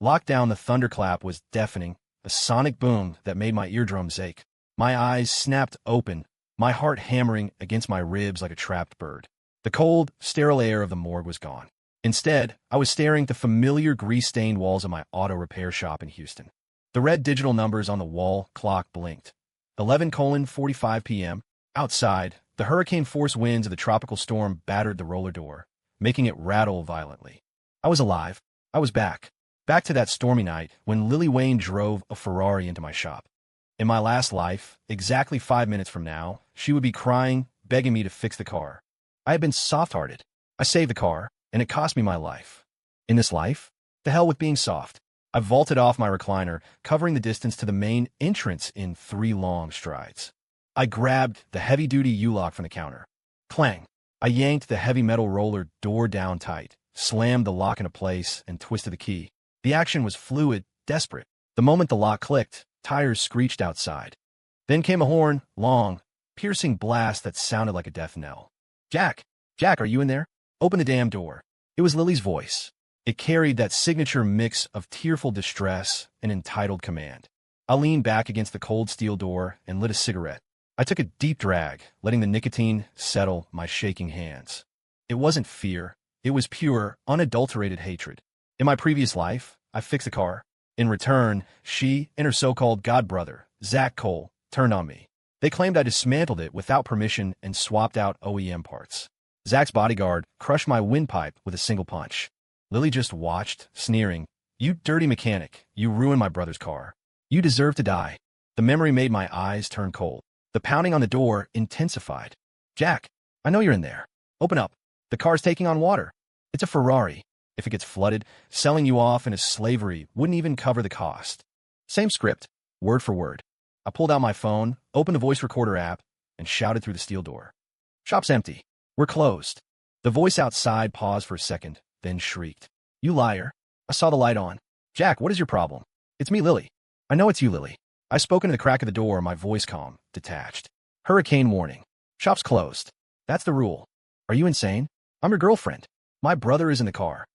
Lockdown, the thunderclap was deafening, a sonic boom that made my eardrums ache. My eyes snapped open, my heart hammering against my ribs like a trapped bird. The cold, sterile air of the morgue was gone. Instead, I was staring at the familiar grease-stained walls of my auto repair shop in Houston. The red digital numbers on the wall clock blinked. 11:45 p.m. Outside, the hurricane-force winds of the tropical storm battered the roller door, making it rattle violently. I was alive. I was back. Back to that stormy night when Lily Wayne drove a Ferrari into my shop. In my last life, exactly 5 minutes from now, she would be crying, begging me to fix the car. I had been soft-hearted. I saved the car, and it cost me my life. In this life, the hell with being soft. I vaulted off my recliner, covering the distance to the main entrance in 3 long strides. I grabbed the heavy-duty U-lock from the counter. Clang! I yanked the heavy metal roller door down tight, slammed the lock into place, and twisted the key. The action was fluid, desperate. The moment the lock clicked, tires screeched outside. Then came a horn, long, piercing blast that sounded like a death knell. Jack! Jack, are you in there? Open the damn door. It was Lily's voice. It carried that signature mix of tearful distress and entitled command. I leaned back against the cold steel door and lit a cigarette. I took a deep drag, letting the nicotine settle my shaking hands. It wasn't fear. It was pure, unadulterated hatred. In my previous life, I fixed the car. In return, she and her so-called godbrother, Zach Cole, turned on me. They claimed I dismantled it without permission and swapped out OEM parts. Zach's bodyguard crushed my windpipe with a single punch. Lily just watched, sneering. You dirty mechanic, you ruined my brother's car. You deserve to die. The memory made my eyes turn cold. The pounding on the door intensified. Jack, I know you're in there. Open up. The car's taking on water. It's a Ferrari. If it gets flooded, selling you off into slavery wouldn't even cover the cost. Same script, word for word. I pulled out my phone, opened the voice recorder app, and shouted through the steel door. Shop's empty. We're closed. The voice outside paused for a second, then shrieked. You liar. I saw the light on. Jack, what is your problem? It's me, Lily. I know it's you, Lily. I spoke into the crack of the door, my voice calm, detached. Hurricane warning. Shop's closed. That's the rule. Are you insane? I'm your girlfriend. My brother is in the car.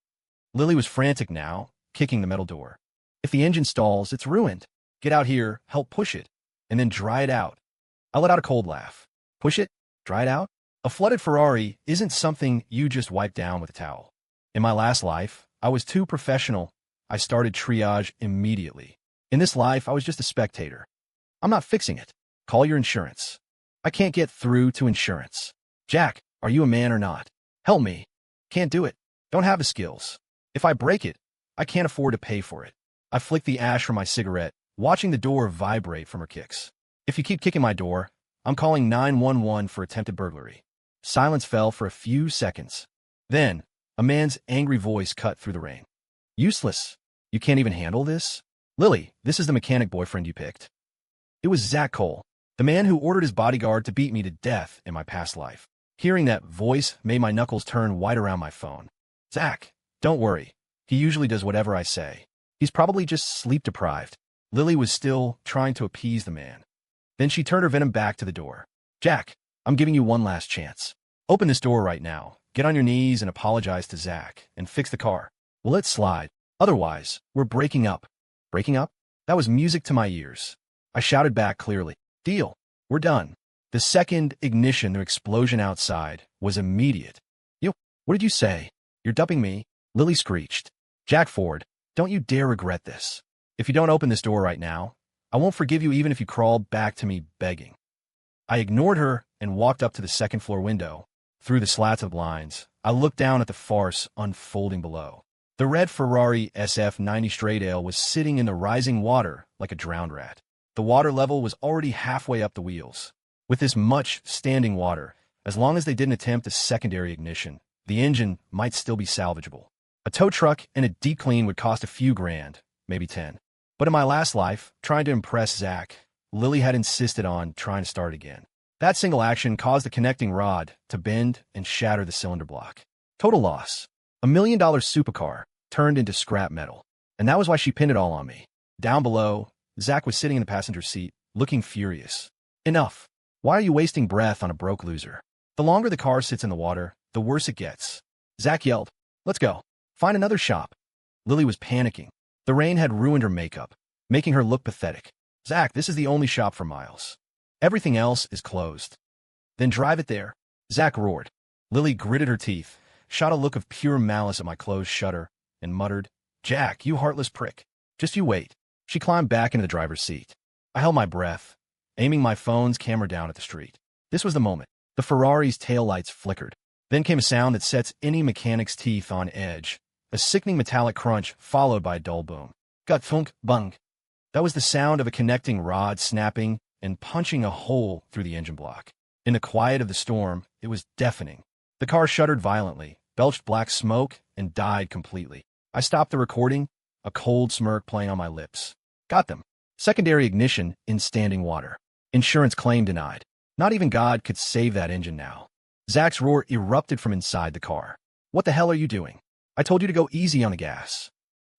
Lily was frantic now, kicking the metal door. If the engine stalls, it's ruined. Get out here, help push it, and then dry it out. I let out a cold laugh. Push it? Dry it out? A flooded Ferrari isn't something you just wipe down with a towel. In my last life, I was too professional. I started triage immediately. In this life, I was just a spectator. I'm not fixing it. Call your insurance. I can't get through to insurance. Jack, are you a man or not? Help me. Can't do it. Don't have the skills. If I break it, I can't afford to pay for it. I flicked the ash from my cigarette, watching the door vibrate from her kicks. If you keep kicking my door, I'm calling 911 for attempted burglary. Silence fell for a few seconds. Then, a man's angry voice cut through the rain. Useless. You can't even handle this? Lily, this is the mechanic boyfriend you picked. It was Zach Cole, the man who ordered his bodyguard to beat me to death in my past life. Hearing that voice made my knuckles turn white around my phone. Zach, don't worry. He usually does whatever I say. He's probably just sleep-deprived. Lily was still trying to appease the man. Then she turned her venom back to the door. Jack, I'm giving you one last chance. Open this door right now. Get on your knees and apologize to Zach, and fix the car. We'll let it slide. Otherwise, we're breaking up. Breaking up? That was music to my ears. I shouted back clearly. Deal. We're done. The second ignition, the explosion outside, was immediate. What did you say? You're dumping me? Lily screeched. Jack Ford, don't you dare regret this. If you don't open this door right now, I won't forgive you even if you crawl back to me begging. I ignored her and walked up to the second-floor window. Through the slats of blinds, I looked down at the farce unfolding below. The red Ferrari SF90 straight ale was sitting in the rising water like a drowned rat. The water level was already halfway up the wheels. With this much standing water, as long as they didn't attempt a secondary ignition, the engine might still be salvageable. A tow truck and a deep clean would cost a few grand, maybe 10. But in my last life, trying to impress Zach, Lily had insisted on trying to start again. That single action caused the connecting rod to bend and shatter the cylinder block. Total loss. $1 million supercar turned into scrap metal. And that was why she pinned it all on me. Down below, Zach was sitting in the passenger seat, looking furious. Enough. Why are you wasting breath on a broke loser? The longer the car sits in the water, the worse it gets. Zach yelled, Let's go. Find another shop. Lily was panicking. The rain had ruined her makeup, making her look pathetic. Zach, this is the only shop for miles. Everything else is closed. Then drive it there, Zach roared. Lily gritted her teeth, shot a look of pure malice at my closed shutter, and muttered, Jack, you heartless prick. Just you wait. She climbed back into the driver's seat. I held my breath, aiming my phone's camera down at the street. This was the moment. The Ferrari's taillights flickered. Then came a sound that sets any mechanic's teeth on edge, a sickening metallic crunch followed by a dull boom. Gut thunk, bung. That was the sound of a connecting rod snapping and punching a hole through the engine block. In the quiet of the storm, it was deafening. The car shuddered violently, belched black smoke, and died completely. I stopped the recording, a cold smirk playing on my lips. Got them. Secondary ignition in standing water. Insurance claim denied. Not even God could save that engine now. Zach's roar erupted from inside the car. What the hell are you doing? I told you to go easy on the gas.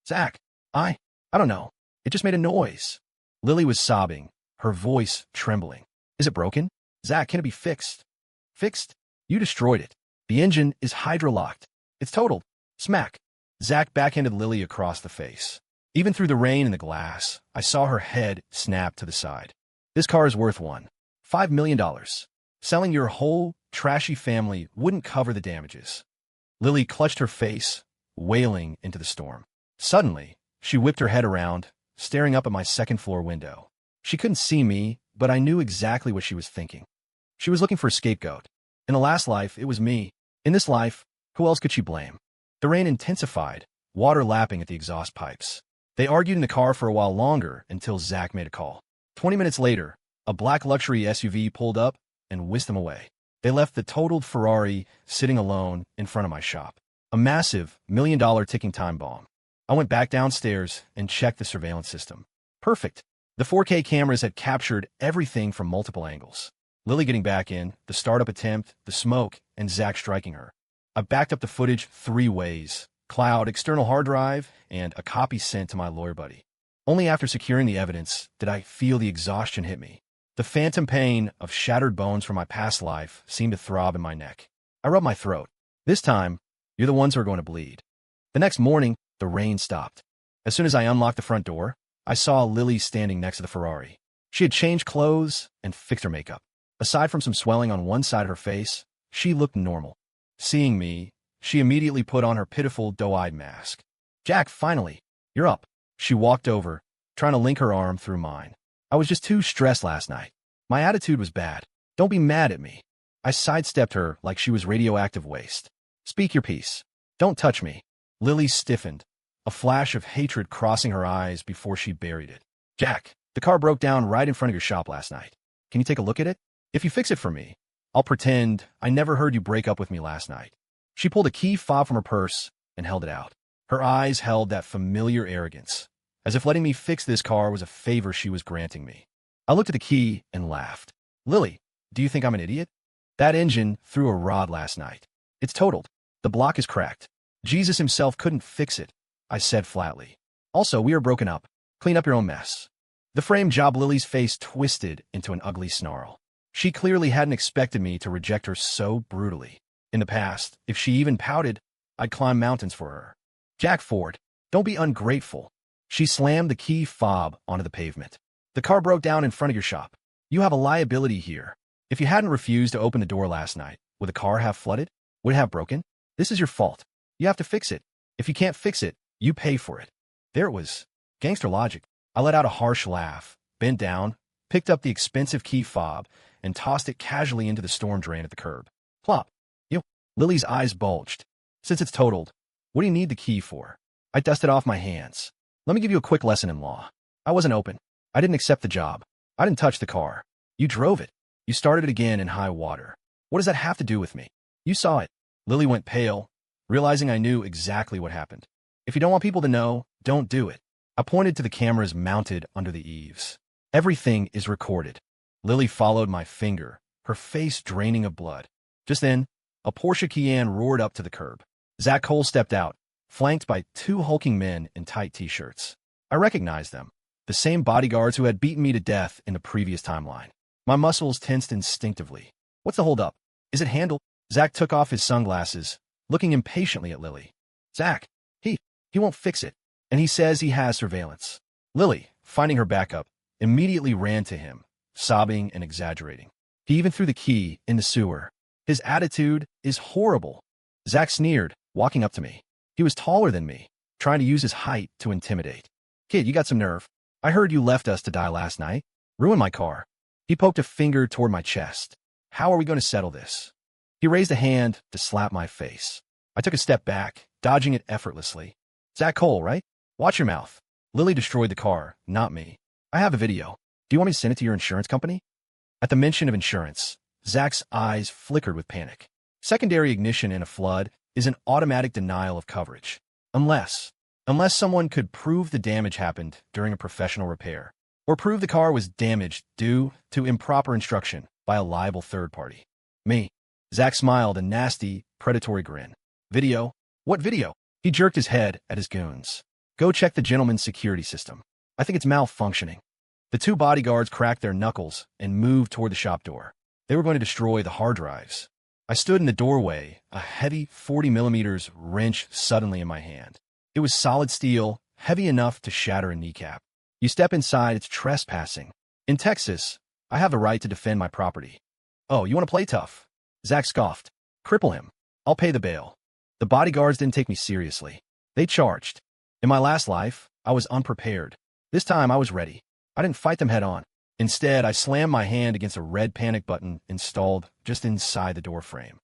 Zach, I don't know. It just made a noise. Lily was sobbing, her voice trembling. Is it broken? Zach, can it be fixed? Fixed? You destroyed it. The engine is hydrolocked. It's totaled. Smack. Zach backhanded Lily across the face. Even through the rain and the glass, I saw her head snap to the side. This car is worth $5 million. Selling your whole trashy family wouldn't cover the damages. Lily clutched her face, wailing into the storm. Suddenly, she whipped her head around, staring up at my second-floor window. She couldn't see me, but I knew exactly what she was thinking. She was looking for a scapegoat. In the last life, it was me. In this life, who else could she blame? The rain intensified, water lapping at the exhaust pipes. They argued in the car for a while longer until Zach made a call. 20 minutes later, a black luxury SUV pulled up and whisked them away. They left the totaled Ferrari sitting alone in front of my shop. A massive, million-dollar ticking time bomb. I went back downstairs and checked the surveillance system. Perfect. The 4K cameras had captured everything from multiple angles. Lily getting back in, the startup attempt, the smoke, and Zach striking her. I backed up the footage 3 ways: cloud, external hard drive, and a copy sent to my lawyer buddy. Only after securing the evidence did I feel the exhaustion hit me. The phantom pain of shattered bones from my past life seemed to throb in my neck. I rubbed my throat. This time, you're the ones who are going to bleed. The next morning, the rain stopped. As soon as I unlocked the front door, I saw Lily standing next to the Ferrari. She had changed clothes and fixed her makeup. Aside from some swelling on one side of her face, she looked normal. Seeing me, she immediately put on her pitiful, doe-eyed mask. Jack, finally, you're up. She walked over, trying to link her arm through mine. I was just too stressed last night. My attitude was bad. Don't be mad at me. I sidestepped her like she was radioactive waste. Speak your piece. Don't touch me. Lily stiffened, a flash of hatred crossing her eyes before she buried it. Jack, the car broke down right in front of your shop last night. Can you take a look at it? If you fix it for me, I'll pretend I never heard you break up with me last night. She pulled a key fob from her purse and held it out. Her eyes held that familiar arrogance, as if letting me fix this car was a favor she was granting me. I looked at the key and laughed. Lily, do you think I'm an idiot? That engine threw a rod last night. It's totaled. The block is cracked. Jesus himself couldn't fix it, I said flatly. Also, we are broken up. Clean up your own mess. The frame job. Lily's face twisted into an ugly snarl. She clearly hadn't expected me to reject her so brutally. In the past, if she even pouted, I'd climb mountains for her. Jack Ford, don't be ungrateful. She slammed the key fob onto the pavement. The car broke down in front of your shop. You have a liability here. If you hadn't refused to open the door last night, would the car have flooded? Would it have broken? This is your fault. You have to fix it. If you can't fix it, you pay for it. There it was. Gangster logic. I let out a harsh laugh, bent down, picked up the expensive key fob, and tossed it casually into the storm drain at the curb. Plop. You. Lily's eyes bulged. Since it's totaled, what do you need the key for? I dusted off my hands. Let me give you a quick lesson in law. I wasn't open. I didn't accept the job. I didn't touch the car. You drove it. You started it again in high water. What does that have to do with me? You saw it. Lily went pale, realizing I knew exactly what happened. If you don't want people to know, don't do it. I pointed to the cameras mounted under the eaves. Everything is recorded. Lily followed my finger, her face draining of blood. Just then, a Porsche Cayenne roared up to the curb. Zach Cole stepped out, flanked by 2 hulking men in tight t-shirts. I recognized them, the same bodyguards who had beaten me to death in the previous timeline. My muscles tensed instinctively. What's the holdup? Is it handled? Zach took off his sunglasses, looking impatiently at Lily. Zach, he won't fix it. and he says he has surveillance. Lily, finding her backup, immediately ran to him, sobbing and exaggerating. He even threw the key in the sewer. His attitude is horrible. Zach sneered, walking up to me. He was taller than me, trying to use his height to intimidate. Kid, you got some nerve. I heard you left us to die last night. Ruined my car. He poked a finger toward my chest. How are we going to settle this? He raised a hand to slap my face. I took a step back, dodging it effortlessly. Zach Cole, right? Watch your mouth. Lily destroyed the car, not me. I have a video. Do you want me to send it to your insurance company? At the mention of insurance, Zach's eyes flickered with panic. Secondary ignition in a flood is an automatic denial of coverage. Unless someone could prove the damage happened during a professional repair, or prove the car was damaged due to improper instruction by a liable third party. Me. Zach smiled a nasty, predatory grin. Video? What video? He jerked his head at his goons. Go check the gentleman's security system. I think it's malfunctioning. The two bodyguards cracked their knuckles and moved toward the shop door. They were going to destroy the hard drives. I stood in the doorway, a heavy 40mm wrench suddenly in my hand. It was solid steel, heavy enough to shatter a kneecap. You step inside, it's trespassing. In Texas, I have the right to defend my property. Oh, you want to play tough? Zach scoffed. Cripple him. I'll pay the bail. The bodyguards didn't take me seriously. They charged. In my last life, I was unprepared. This time, I was ready. I didn't fight them head on. Instead, I slammed my hand against a red panic button installed just inside the door frame.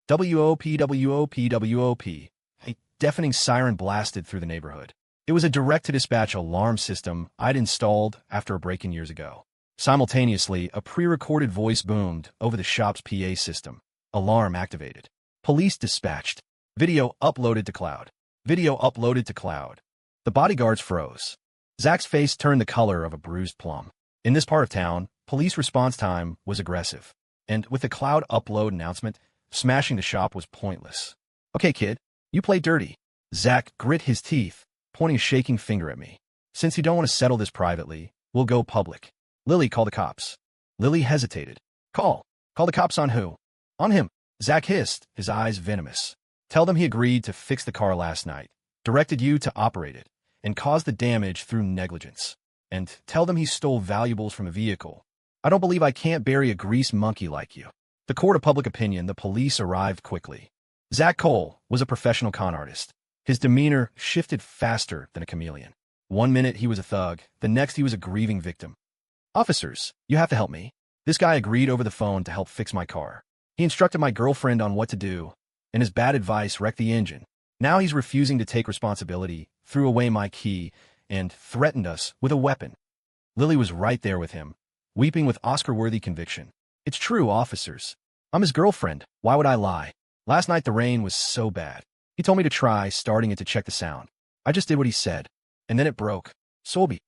WOP, WOP, WOP. A deafening siren blasted through the neighborhood. It was a direct-to-dispatch alarm system I'd installed after a break-in years ago. Simultaneously, a pre-recorded voice boomed over the shop's PA system. Alarm activated. Police dispatched. Video uploaded to cloud. Video uploaded to cloud. The bodyguards froze. Zach's face turned the color of a bruised plum. In this part of town, police response time was aggressive. And with the cloud upload announcement, smashing the shop was pointless. Okay, kid, you play dirty. Zach grit his teeth, pointing a shaking finger at me. Since you don't want to settle this privately, we'll go public. Lily, call the cops. Lily hesitated. Call the cops on who? On him. Zach hissed, his eyes venomous. Tell them he agreed to fix the car last night, directed you to operate it, and caused the damage through negligence. And tell them he stole valuables from a vehicle. I don't believe I can't bury a grease monkey like you. The court of public opinion, the police arrived quickly. Zach Cole was a professional con artist. His demeanor shifted faster than a chameleon. One minute he was a thug, the next he was a grieving victim. Officers, you have to help me. This guy agreed over the phone to help fix my car. He instructed my girlfriend on what to do, and his bad advice wrecked the engine. Now he's refusing to take responsibility, threw away my key, and threatened us with a weapon. Lily was right there with him, weeping with Oscar-worthy conviction. It's true, officers. I'm his girlfriend. Why would I lie? Last night the rain was so bad. He told me to try starting it to check the sound. I just did what he said, and then it broke. Solby.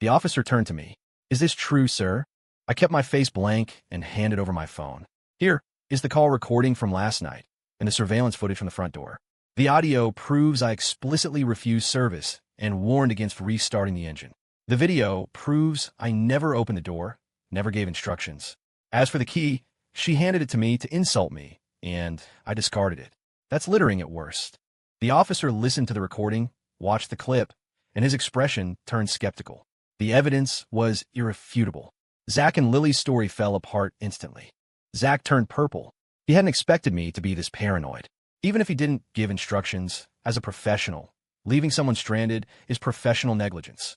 The officer turned to me. Is this true, sir? I kept my face blank and handed over my phone. Here is the call recording from last night and the surveillance footage from the front door. The audio proves I explicitly refused service and warned against restarting the engine. The video proves I never opened the door, never gave instructions. As for the key, she handed it to me to insult me, and I discarded it. That's littering at worst. The officer listened to the recording, watched the clip, and his expression turned skeptical. The evidence was irrefutable. Zach and Lily's story fell apart instantly. Zach turned purple. He hadn't expected me to be this paranoid. Even if he didn't give instructions, as a professional, leaving someone stranded is professional negligence.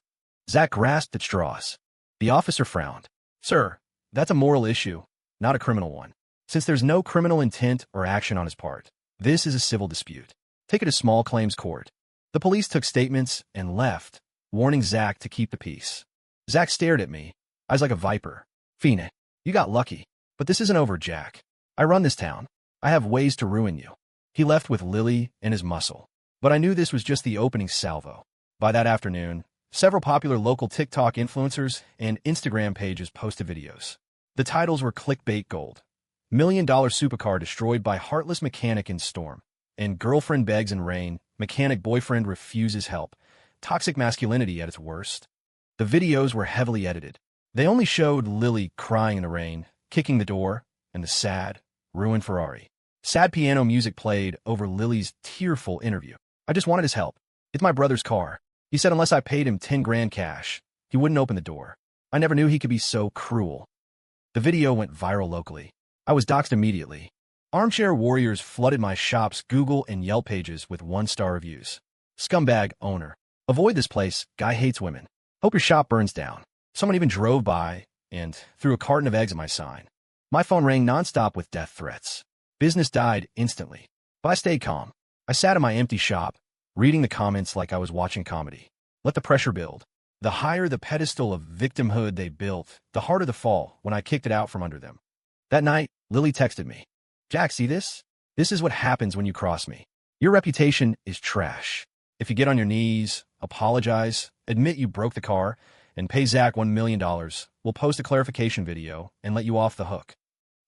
Zach grasped at straws. The officer frowned. Sir, that's a moral issue, not a criminal one. Since there's no criminal intent or action on his part, this is a civil dispute. Take it to small claims court. The police took statements and left, warning Zach to keep the peace. Zach stared at me, eyes like a viper. Fina, you got lucky. But this isn't over, Jack. I run this town. I have ways to ruin you. He left with Lily and his muscle. But I knew this was just the opening salvo. By that afternoon, several popular local TikTok influencers and Instagram pages posted videos. The titles were clickbait gold. $1 million supercar destroyed by heartless mechanic in storm. And girlfriend begs in rain, mechanic boyfriend refuses help. Toxic masculinity at its worst. The videos were heavily edited. They only showed Lily crying in the rain, kicking the door, and the sad, ruined Ferrari. Sad piano music played over Lily's tearful interview. I just wanted his help. It's my brother's car. He said unless I paid him 10 grand cash, he wouldn't open the door. I never knew he could be so cruel. The video went viral locally. I was doxxed immediately. Armchair warriors flooded my shop's Google and Yelp pages with 1-star reviews. Scumbag owner. Avoid this place. Guy hates women. Hope your shop burns down. Someone even drove by and threw a carton of eggs at my sign. My phone rang nonstop with death threats. Business died instantly. But I stayed calm. I sat in my empty shop, reading the comments like I was watching comedy. Let the pressure build. The higher the pedestal of victimhood they built, the harder the fall when I kicked it out from under them. That night, Lily texted me. Jack, see this? This is what happens when you cross me. Your reputation is trash. If you get on your knees, apologize, admit you broke the car, and pay Zach $1 million, we'll post a clarification video and let you off the hook.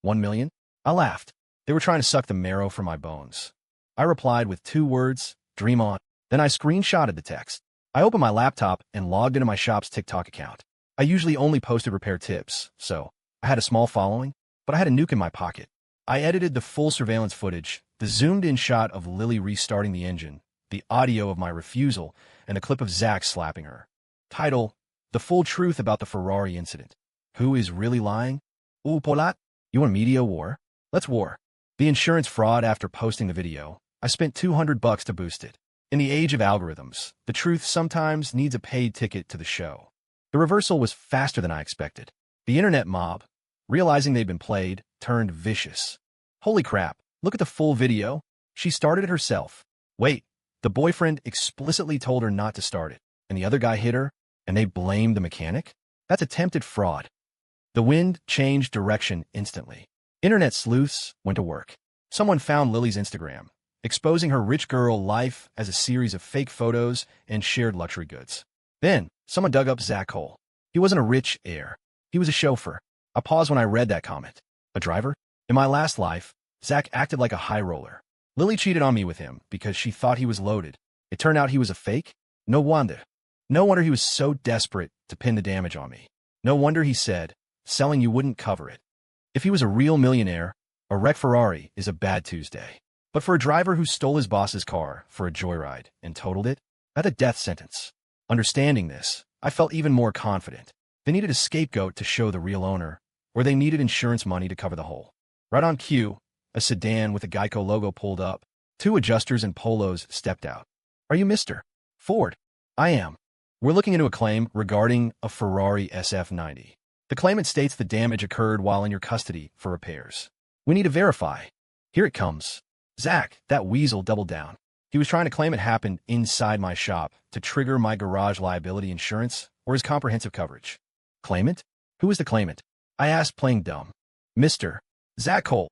1 million? I laughed. They were trying to suck the marrow from my bones. I replied with 2 words, dream on. Then I screenshotted the text. I opened my laptop and logged into my shop's TikTok account. I usually only posted repair tips, so I had a small following, but I had a nuke in my pocket. I edited the full surveillance footage, the zoomed-in shot of Lily restarting the engine, the audio of my refusal, and a clip of Zach slapping her. Title: The Full Truth About the Ferrari Incident. Who is really lying? Polat? You want media war? Let's war. The insurance fraud. After posting the video, I spent $200 to boost it. In the age of algorithms, the truth sometimes needs a paid ticket to the show. The reversal was faster than I expected. The internet mob, realizing they'd been played, turned vicious. Holy crap, look at the full video. She started it herself. Wait, the boyfriend explicitly told her not to start it, and the other guy hit her, and they blamed the mechanic? That's attempted fraud. The wind changed direction instantly. Internet sleuths went to work. Someone found Lily's Instagram, exposing her rich girl life as a series of fake photos and shared luxury goods. Then, someone dug up Zach Cole. He wasn't a rich heir. He was a chauffeur. I paused when I read that comment. A driver? In my last life, Zach acted like a high roller. Lily cheated on me with him because she thought he was loaded. It turned out he was a fake? No wonder. No wonder he was so desperate to pin the damage on me. No wonder he said, selling you wouldn't cover it. If he was a real millionaire, a wrecked Ferrari is a bad Tuesday. But for a driver who stole his boss's car for a joyride and totaled it, that's a death sentence. Understanding this, I felt even more confident. They needed a scapegoat to show the real owner, or they needed insurance money to cover the hole. Right on cue, a sedan with a Geico logo pulled up. 2 adjusters in polos stepped out. Are you Mr. Ford? I am. We're looking into a claim regarding a Ferrari SF90. The claimant states the damage occurred while in your custody for repairs. We need to verify. Here it comes. Zach, that weasel, doubled down. He was trying to claim it happened inside my shop to trigger my garage liability insurance or his comprehensive coverage. Claimant? Who is the claimant? I asked, playing dumb. Mr. Zach Cole.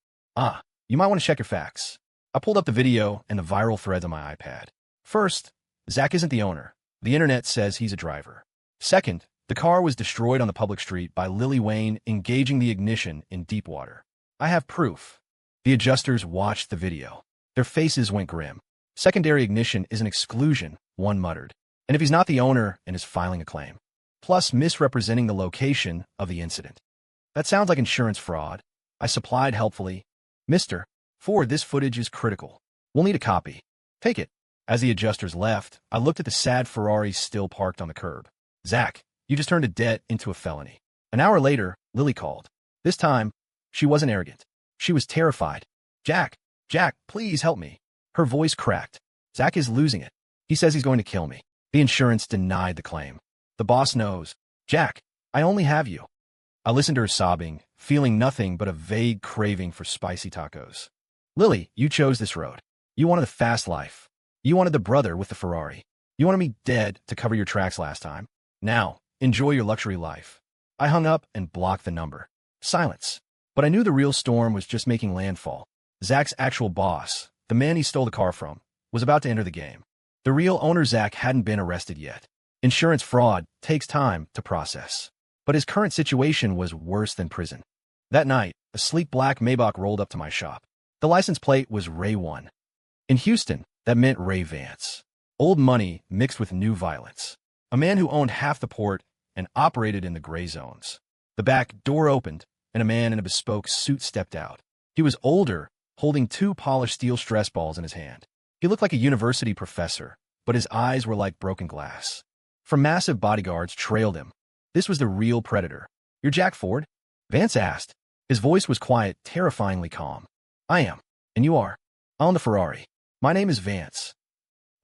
You might want to check your facts. I pulled up the video and the viral threads on my iPad. First, Zach isn't the owner. The internet says he's a driver. Second, the car was destroyed on the public street by Lily Wayne engaging the ignition in deep water. I have proof. The adjusters watched the video. Their faces went grim. Secondary ignition is an exclusion, one muttered. And if he's not the owner and is filing a claim, plus misrepresenting the location of the incident. That sounds like insurance fraud. I supplied helpfully. Mr. Ford, this footage is critical. We'll need a copy. Take it. As the adjusters left, I looked at the sad Ferrari still parked on the curb. Zach, you just turned a debt into a felony. An hour later, Lily called. This time, she wasn't arrogant. She was terrified. Jack, please help me. Her voice cracked. Zach is losing it. He says he's going to kill me. The insurance denied the claim. The boss knows. Jack, I only have you. I listened to her sobbing, feeling nothing but a vague craving for spicy tacos. Lily, you chose this road. You wanted the fast life. You wanted the brother with the Ferrari. You wanted me dead to cover your tracks last time. Now, enjoy your luxury life. I hung up and blocked the number. Silence. But I knew the real storm was just making landfall. Zach's actual boss, the man he stole the car from, was about to enter the game. The real owner, Zach, hadn't been arrested yet. Insurance fraud takes time to process. But his current situation was worse than prison. That night, a sleek black Maybach rolled up to my shop. The license plate was Ray 1. In Houston, that meant Ray Vance. Old money mixed with new violence. A man who owned half the port and operated in the gray zones. The back door opened, and a man in a bespoke suit stepped out. He was older, holding 2 polished steel stress balls in his hand. He looked like a university professor, but his eyes were like broken glass. From massive bodyguards trailed him. This was the real predator. "You're Jack Ford?" Vance asked. His voice was quiet, terrifyingly calm. "I am. And you are?" "I own the Ferrari. My name is Vance.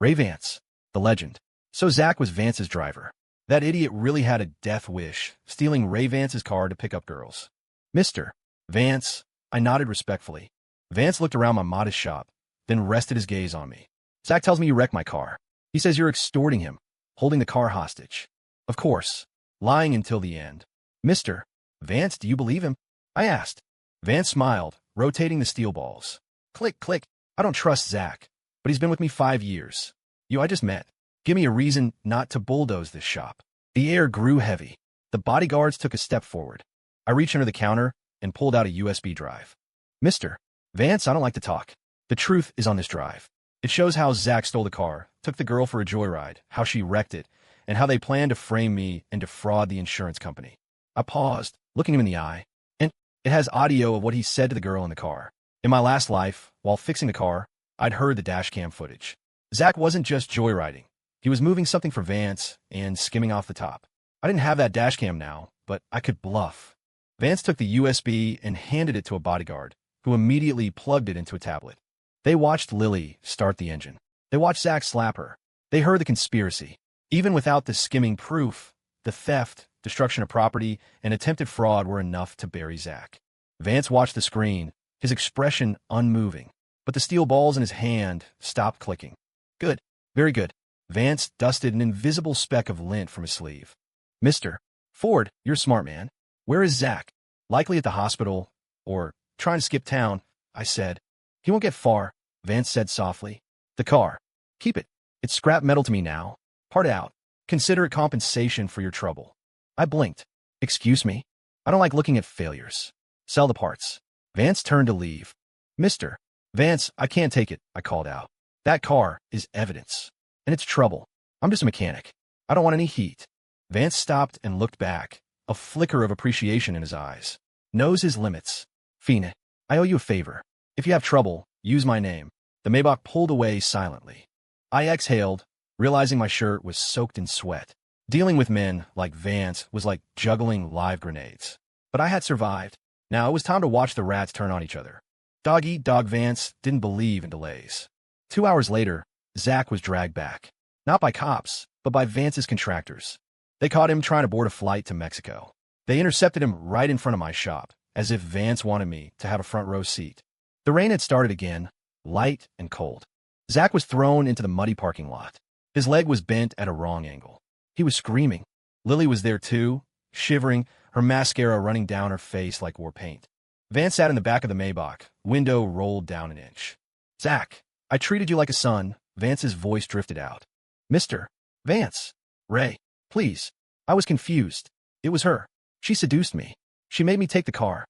Ray Vance, the legend." So Zach was Vance's driver. That idiot really had a death wish, stealing Ray Vance's car to pick up girls. "Mr. Vance," I nodded respectfully. Vance looked around my modest shop, then rested his gaze on me. "Zach tells me you wrecked my car. He says you're extorting him, holding the car hostage." "Of course. Lying until the end." "Mr. Vance, do you believe him?" I asked. Vance smiled, rotating the steel balls. Click, click. "I don't trust Zach, but he's been with me 5 years. I just met. Give me a reason not to bulldoze this shop." The air grew heavy. The bodyguards took a step forward. I reached under the counter and pulled out a USB drive. "Mr. Vance, I don't like to talk. The truth is on this drive. It shows how Zach stole the car, took the girl for a joyride, how she wrecked it, and how they planned to frame me and defraud the insurance company." I paused, looking him in the eye, and it has audio of what he said to the girl in the car. In my last life, while fixing the car, I'd heard the dashcam footage. Zach wasn't just joyriding. He was moving something for Vance and skimming off the top. I didn't have that dashcam now, but I could bluff. Vance took the USB and handed it to a bodyguard, who immediately plugged it into a tablet. They watched Lily start the engine. They watched Zach slap her. They heard the conspiracy. Even without the skimming proof, the theft, destruction of property, and attempted fraud were enough to bury Zach. Vance watched the screen, his expression unmoving, but the steel balls in his hand stopped clicking. "Good. Very good." Vance dusted an invisible speck of lint from his sleeve. "Mr. Ford, you're a smart man. Where is Zach?" "Likely at the hospital, or trying to skip town," I said. "He won't get far," Vance said softly. "The car. Keep it. It's scrap metal to me now. Part out. Consider it compensation for your trouble." I blinked. "Excuse me? I don't like looking at failures. Sell the parts." Vance turned to leave. "Mr. Vance, I can't take it," I called out. "That car is evidence. And it's trouble. I'm just a mechanic. I don't want any heat." Vance stopped and looked back, a flicker of appreciation in his eyes. "Knows his limits. Fina, I owe you a favor. If you have trouble, use my name." The Maybach pulled away silently. I exhaled, realizing my shirt was soaked in sweat. Dealing with men like Vance was like juggling live grenades. But I had survived. Now it was time to watch the rats turn on each other. Dog-eat-dog Vance didn't believe in delays. 2 hours later, Zach was dragged back. Not by cops, but by Vance's contractors. They caught him trying to board a flight to Mexico. They intercepted him right in front of my shop, as if Vance wanted me to have a front row seat. The rain had started again, light and cold. Zach was thrown into the muddy parking lot. His leg was bent at a wrong angle. He was screaming. Lily was there too, shivering, her mascara running down her face like war paint. Vance sat in the back of the Maybach, window rolled down an inch. "Zach, I treated you like a son." Vance's voice drifted out. "Mr. Vance. Ray, please." I was confused. It was her. She seduced me. She made me take the car.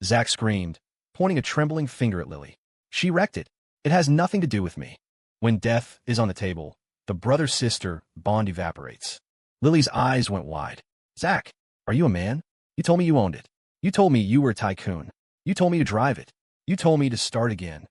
Zach screamed, pointing a trembling finger at Lily. "She wrecked it. It has nothing to do with me." When death is on the table, the brother-sister bond evaporates. Lily's eyes went wide. "Zach, are you a man? You told me you owned it. You told me you were a tycoon. You told me to drive it. You told me to start again."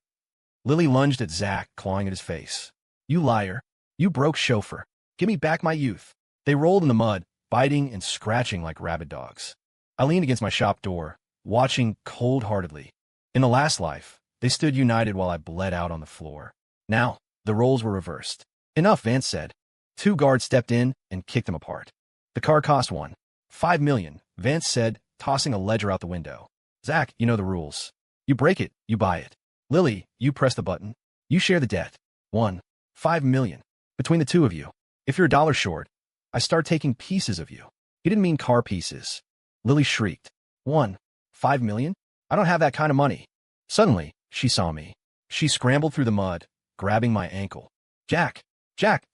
Lily lunged at Zach, clawing at his face. "You liar. You broke chauffeur. Give me back my youth." They rolled in the mud, biting and scratching like rabid dogs. I leaned against my shop door, watching cold-heartedly. In the last life, they stood united while I bled out on the floor. Now, the roles were reversed. "Enough," Vance said. 2 guards stepped in and kicked them apart. "The car cost $1.5 million, Vance said, tossing a ledger out the window. "Zach, you know the rules. You break it, you buy it. Lily, you press the button. You share the debt. $1.5 million. Between the two of you. If you're $1 short, I start taking pieces of you." He didn't mean car pieces. Lily shrieked. $1.5 million? I don't have that kind of money." Suddenly, she saw me. She scrambled through the mud, grabbing my ankle. Jack,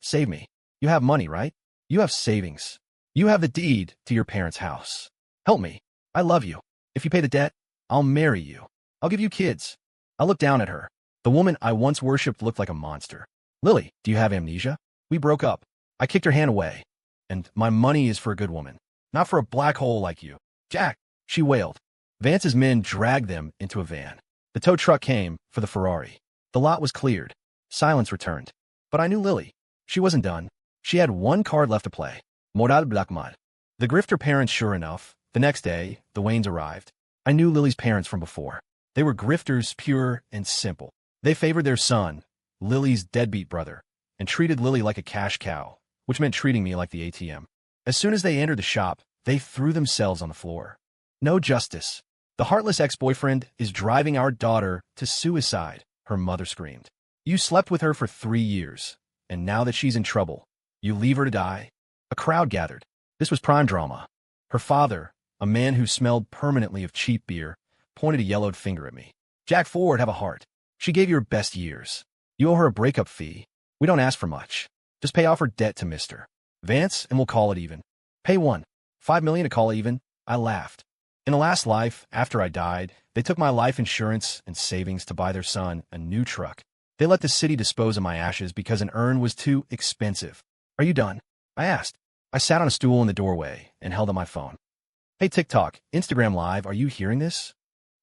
save me. You have money, right? You have savings. You have the deed to your parents' house. Help me. I love you. If you pay the debt, I'll marry you. I'll give you kids." I looked down at her. The woman I once worshipped looked like a monster. "Lily, do you have amnesia? We broke up." I kicked her hand away. "And my money is for a good woman, not for a black hole like you." "Jack," she wailed. Vance's men dragged them into a van. The tow truck came for the Ferrari. The lot was cleared. Silence returned. But I knew Lily. She wasn't done. She had one card left to play. Moral Blackmud. The grifter parents, sure enough, the next day, the Waynes arrived. I knew Lily's parents from before. They were grifters, pure and simple. They favored their son, Lily's deadbeat brother, and treated Lily like a cash cow, which meant treating me like the ATM. As soon as they entered the shop, they threw themselves on the floor. No justice. The heartless ex-boyfriend is driving our daughter to suicide, her mother screamed. You slept with her for 3 years, and now that she's in trouble, you leave her to die? A crowd gathered. This was prime drama. Her father, a man who smelled permanently of cheap beer, pointed a yellowed finger at me. Jack Ford, have a heart. She gave you her best years. You owe her a breakup fee. We don't ask for much. Just pay off her debt to Mr. Vance, and we'll call it even. Pay $5 million to call it even. I laughed. In a last life, after I died, they took my life insurance and savings to buy their son a new truck. They let the city dispose of my ashes because an urn was too expensive. Are you done? I asked. I sat on a stool in the doorway and held up my phone. Hey, TikTok, Instagram Live, are you hearing this?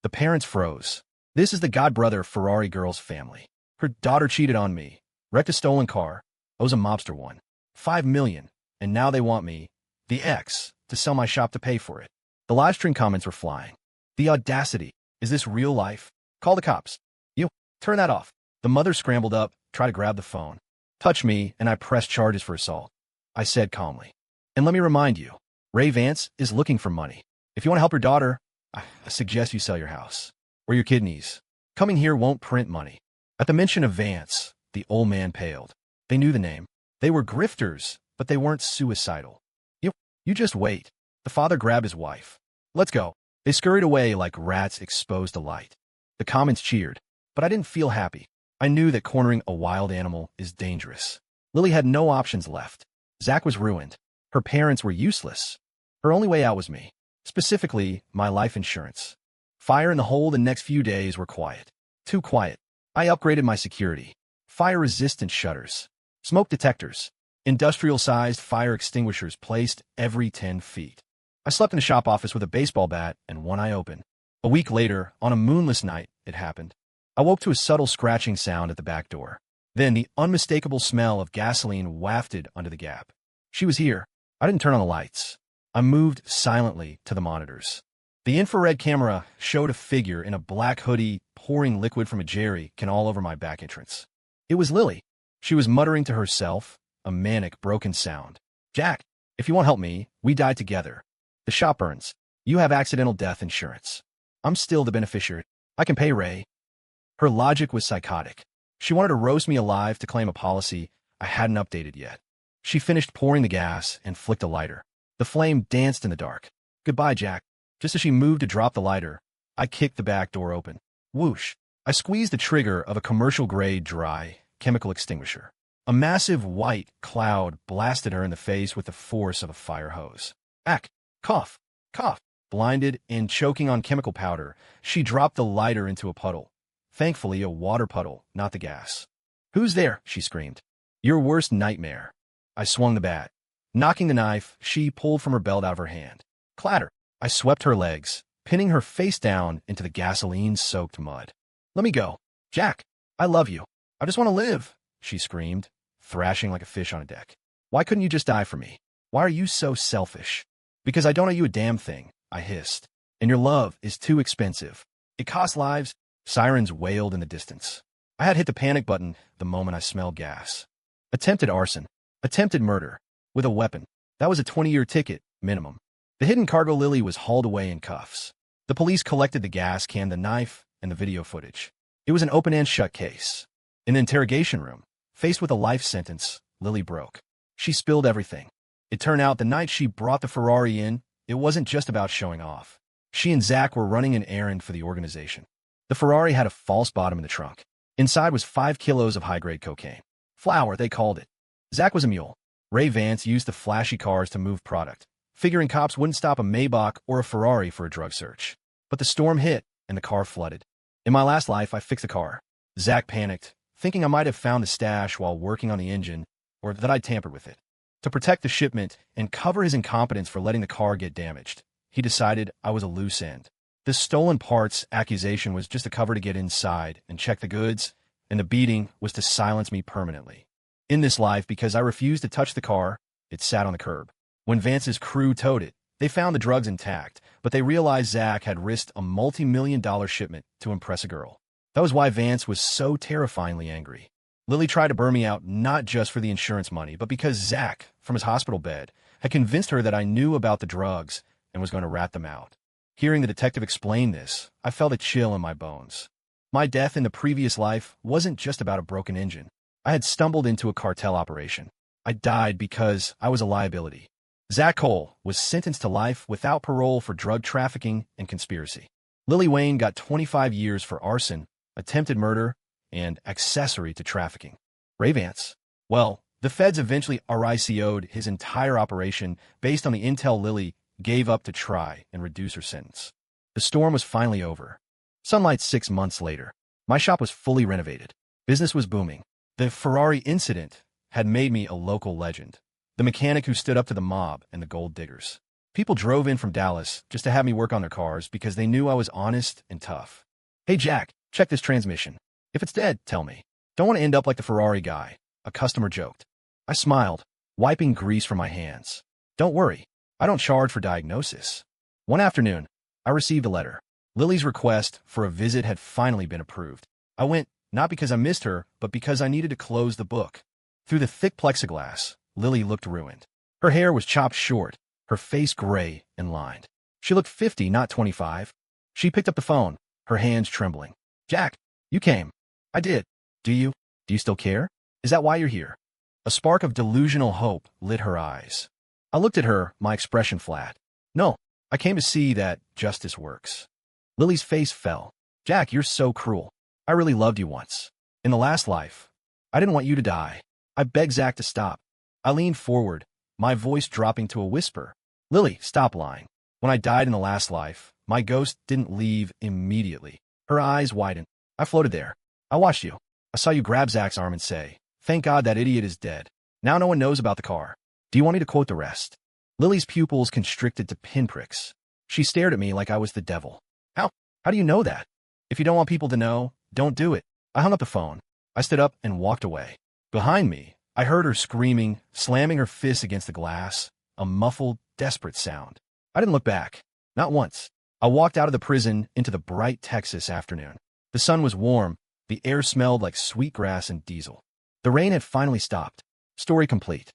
The parents froze. This is the godbrother Ferrari girl's family. Her daughter cheated on me, wrecked a stolen car, owes a mobster one, $5 million, and now they want me, the ex, to sell my shop to pay for it. The live stream comments were flying. The audacity. Is this real life? Call the cops. You. Turn that off. The mother scrambled up, tried to grab the phone. Touch me, and I pressed charges for assault. I said calmly. And let me remind you, Ray Vance is looking for money. If you want to help your daughter, I suggest you sell your house. Or your kidneys. Coming here won't print money. At the mention of Vance, the old man paled. They knew the name. They were grifters, but they weren't suicidal. You just wait. The father grabbed his wife. Let's go. They scurried away like rats exposed to light. The comments cheered, but I didn't feel happy. I knew that cornering a wild animal is dangerous. Lily had no options left. Zach was ruined. Her parents were useless. Her only way out was me. Specifically, my life insurance. Fire in the hole the next few days were quiet. Too quiet. I upgraded my security. Fire-resistant shutters. Smoke detectors. Industrial-sized fire extinguishers placed every 10 feet. I slept in a shop office with a baseball bat and one eye open. A week later, on a moonless night, it happened. I woke to a subtle scratching sound at the back door. Then the unmistakable smell of gasoline wafted under the gap. She was here. I didn't turn on the lights. I moved silently to the monitors. The infrared camera showed a figure in a black hoodie pouring liquid from a jerry can all over my back entrance. It was Lily. She was muttering to herself, a manic, broken sound. Jack, if you won't help me, we die together. The shop burns. You have accidental death insurance. I'm still the beneficiary. I can pay Ray. Her logic was psychotic. She wanted to roast me alive to claim a policy I hadn't updated yet. She finished pouring the gas and flicked a lighter. The flame danced in the dark. Goodbye, Jack. Just as she moved to drop the lighter, I kicked the back door open. Whoosh. I squeezed the trigger of a commercial-grade dry chemical extinguisher. A massive white cloud blasted her in the face with the force of a fire hose. Ack! Cough! Cough! Blinded and choking on chemical powder, she dropped the lighter into a puddle. Thankfully, a water puddle, not the gas. Who's there? She screamed. Your worst nightmare. I swung the bat. Knocking the knife, she pulled from her belt out of her hand. Clatter! I swept her legs, pinning her face down into the gasoline-soaked mud. Let me go. Jack, I love you. I just want to live, she screamed, thrashing like a fish on a deck. Why couldn't you just die for me? Why are you so selfish? Because I don't owe you a damn thing, I hissed. And your love is too expensive. It costs lives. Sirens wailed in the distance. I had hit the panic button the moment I smelled gas. Attempted arson. Attempted murder. With a weapon. That was a 20-year ticket, minimum. The hidden cargo Lily was hauled away in cuffs. The police collected the gas can, the knife, and the video footage. It was an open and shut case. In the interrogation room, faced with a life sentence, Lily broke. She spilled everything. It turned out the night she brought the Ferrari in, it wasn't just about showing off. She and Zach were running an errand for the organization. The Ferrari had a false bottom in the trunk. Inside was 5 kilos of high-grade cocaine. Flour, they called it. Zach was a mule. Ray Vance used the flashy cars to move product, figuring cops wouldn't stop a Maybach or a Ferrari for a drug search. But the storm hit, and the car flooded. In my last life, I fixed the car. Zach panicked, thinking I might have found the stash while working on the engine, or that I'd tampered with it. To protect the shipment and cover his incompetence for letting the car get damaged, he decided I was a loose end. The stolen parts accusation was just a cover to get inside and check the goods, and the beating was to silence me permanently. In this life, because I refused to touch the car, it sat on the curb. When Vance's crew towed it, they found the drugs intact, but they realized Zach had risked a multi-million-dollar shipment to impress a girl. That was why Vance was so terrifyingly angry. Lily tried to burn me out not just for the insurance money, but because Zach, from his hospital bed, had convinced her that I knew about the drugs and was going to rat them out. Hearing the detective explain this, I felt a chill in my bones. My death in the previous life wasn't just about a broken engine. I had stumbled into a cartel operation. I died because I was a liability. Zach Cole was sentenced to life without parole for drug trafficking and conspiracy. Lily Wayne got 25 years for arson, attempted murder, and accessory to trafficking. Ray Vance? Well, the feds eventually RICO'd his entire operation based on the intel Lily gave up to try and reduce her sentence. The storm was finally over. Sunlight 6 months later. My shop was fully renovated. Business was booming. The Ferrari incident had made me a local legend. The mechanic who stood up to the mob and the gold diggers. People drove in from Dallas just to have me work on their cars because they knew I was honest and tough. Hey Jack, check this transmission. If it's dead, tell me. Don't want to end up like the Ferrari guy, a customer joked. I smiled, wiping grease from my hands. Don't worry, I don't charge for diagnosis. One afternoon, I received a letter. Lily's request for a visit had finally been approved. I went, not because I missed her, but because I needed to close the book. Through the thick plexiglass, Lily looked ruined. Her hair was chopped short, her face gray and lined. She looked 50, not 25. She picked up the phone, her hands trembling. Jack, you came. I did. Do you? Do you still care? Is that why you're here? A spark of delusional hope lit her eyes. I looked at her, my expression flat. No, I came to see that justice works. Lily's face fell. Jack, you're so cruel. I really loved you once. In the last life, I didn't want you to die. I begged Zach to stop. I leaned forward, my voice dropping to a whisper. Lily, stop lying. When I died in the last life, my ghost didn't leave immediately. Her eyes widened. I floated there. I watched you. I saw you grab Zach's arm and say, thank God that idiot is dead. Now no one knows about the car. Do you want me to quote the rest? Lily's pupils constricted to pinpricks. She stared at me like I was the devil. How do you know that? If you don't want people to know, don't do it. I hung up the phone. I stood up and walked away. Behind me, I heard her screaming, slamming her fists against the glass, a muffled, desperate sound. I didn't look back. Not once. I walked out of the prison into the bright Texas afternoon. The sun was warm. The air smelled like sweet grass and diesel. The rain had finally stopped. Story complete.